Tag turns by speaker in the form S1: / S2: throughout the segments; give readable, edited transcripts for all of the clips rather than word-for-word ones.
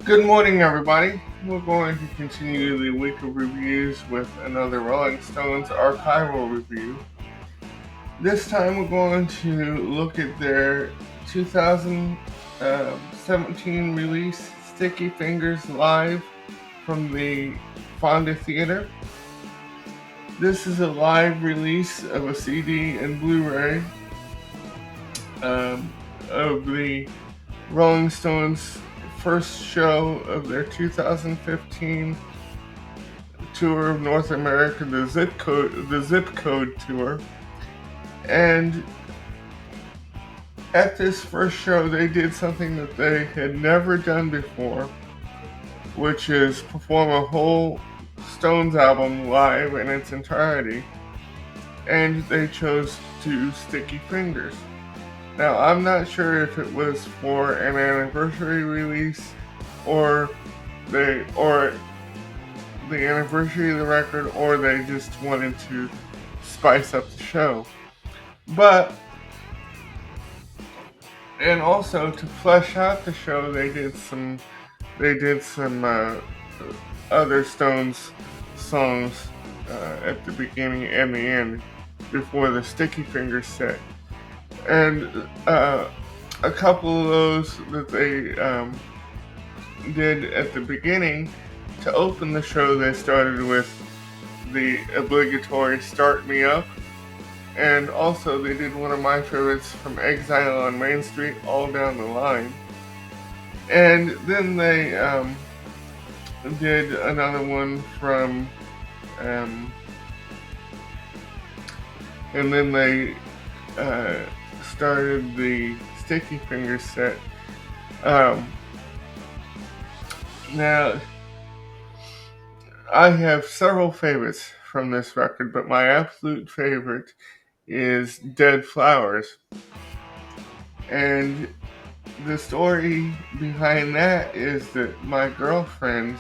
S1: Good morning, everybody. We're going to continue the week of reviews with another Rolling Stones archival review. This time, we're going to look at their 2017 release, Sticky Fingers Live from the Fonda Theater. This is a live release of a CD and Blu-ray um, of the Rolling Stones' first show of their 2015 tour of North America, the Zip Code tour. And at this first show, they did something that they had never done before, which is perform a whole Stones album live in its entirety. And they chose to do Sticky Fingers. Now, I'm not sure if it was for an anniversary release or or the anniversary of the record, or they just wanted to spice up the show. But and also to flesh out the show, they did some other Stones songs at the beginning and the end before the Sticky Fingers set, and a couple of those that they did at the beginning to open the show. They started with the obligatory "Start Me Up." And also, they did one of my favorites from Exile on Main Street, All Down the Line. And then they did another one from, um, and then they started the Sticky Fingers set. Um, Now, I have several favorites from this record, but my absolute favorite is Dead Flowers. And the story behind that is that my girlfriend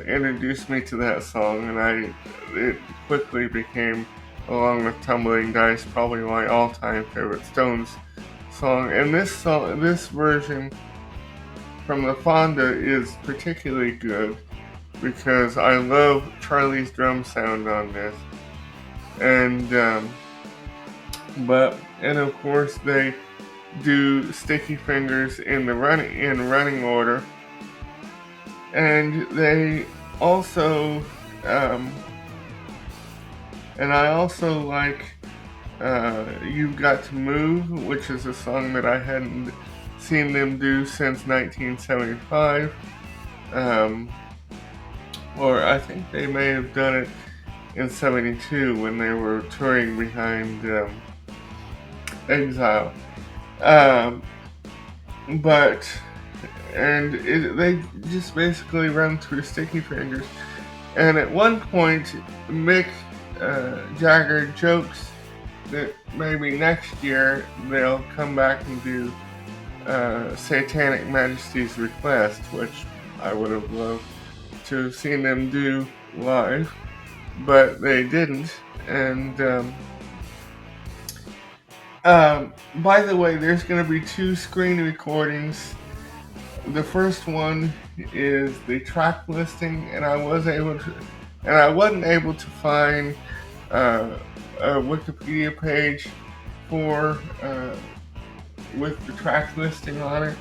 S1: introduced me to that song, and it quickly became, along with Tumbling Dice, probably my all-time favorite Stones song. And this version from the Fonda is particularly good because I love Charlie's drum sound on this, and and of course they do Sticky Fingers in running order, and they also and I also like You've Got to Move, which is a song that I hadn't seen them do since 1975, or I think they may have done it in '72 when they were touring behind Exile. Um, but they just basically run through Sticky Fingers. And at one point, Mick Jagger jokes that maybe next year they'll come back and do Satanic Majesty's Request, which I would have loved to have seen them do live, but they didn't. And by the way, there's going to be two screen recordings. The first one is the track listing, and I wasn't able to find a Wikipedia page for with the track listing on it,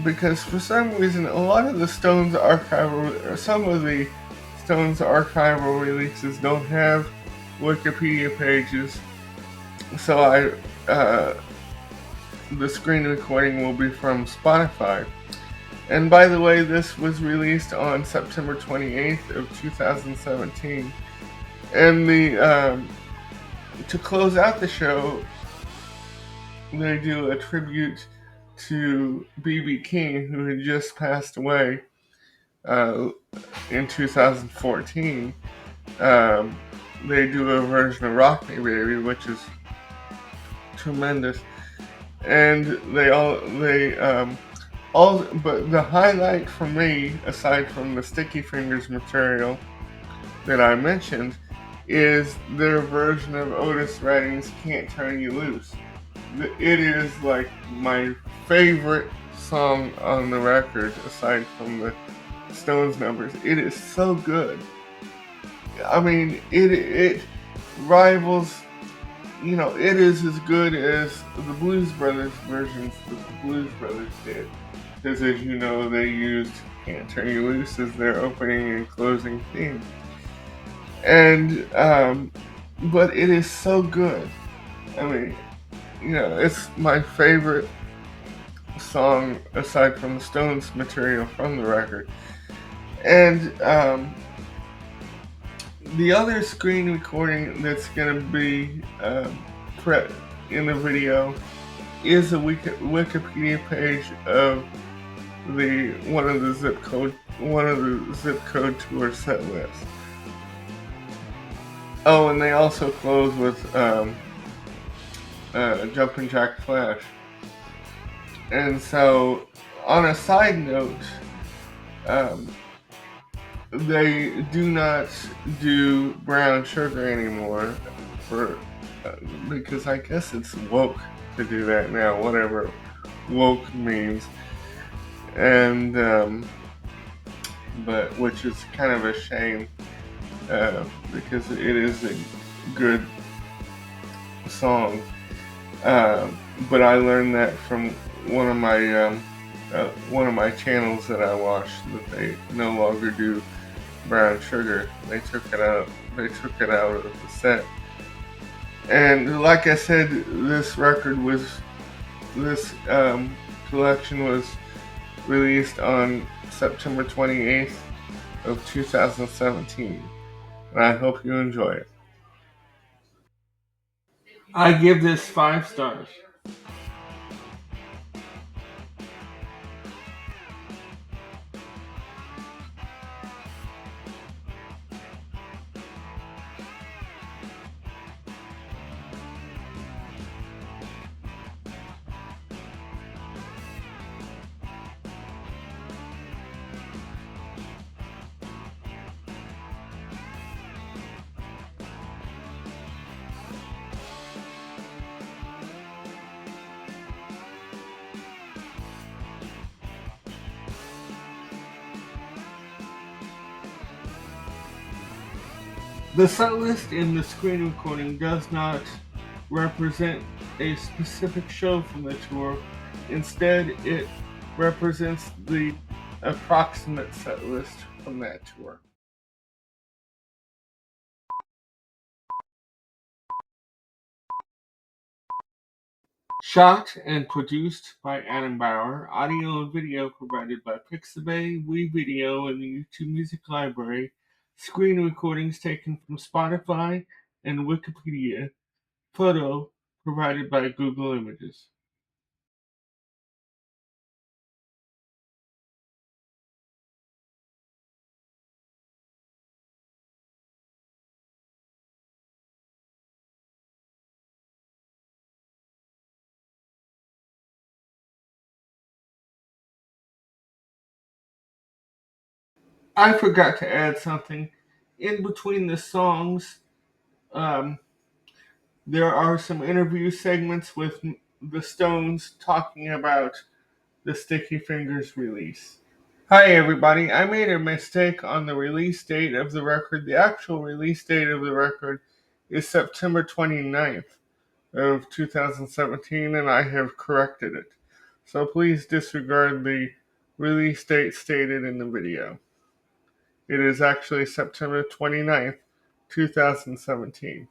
S1: because for some reason a lot of the some of the Stones archival releases don't have Wikipedia pages, so the screen recording will be from Spotify. And by the way, this was released on September 28th of 2017. And to close out the show, they do a tribute to B.B. King, who had just passed away uh, in 2014. They do a version of Rock Me Baby, which is tremendous. And but the highlight for me, aside from the Sticky Fingers material that I mentioned, is their version of Otis Redding's Can't Turn You Loose. It is like my favorite song on the record, aside from the Stones numbers. It is so good. I mean, it rivals. It is as good as the Blues Brothers versions that the Blues Brothers did. Because as you know, they used "Can't Turn You Loose" as their opening and closing theme. And but it is so good. I mean, it's my favorite song aside from the Stones material from the record. And the other screen recording that's going to be in the video is a Wikipedia page of one of the zip code tour set lists. Oh, and they also close with Jumpin' Jack Flash. And so, on a side note, they do not do brown sugar anymore because I guess it's woke to do that now, whatever woke means. And but which is kind of a shame because it is a good song. But I learned that from one of my channels that I watch, that they no longer do brown sugar. They took it out of the set. And like I said, this collection was released on September 28th of 2017. And I hope you enjoy it. I give this 5 stars. The setlist in the screen recording does not represent a specific show from the tour. Instead, it represents the approximate setlist from that tour. Shot and produced by Adam Bauer. Audio and video provided by Pixabay, WeVideo, and the YouTube Music Library. Screen recordings taken from Spotify and Wikipedia. Photo provided by Google Images. I forgot to add something. In between the songs, there are some interview segments with the Stones talking about the Sticky Fingers release. Hi everybody, I made a mistake on the release date of the record. The actual release date of the record is September 29th of 2017, and I have corrected it. So please disregard the release date stated in the video. It is actually September 29th, 2017.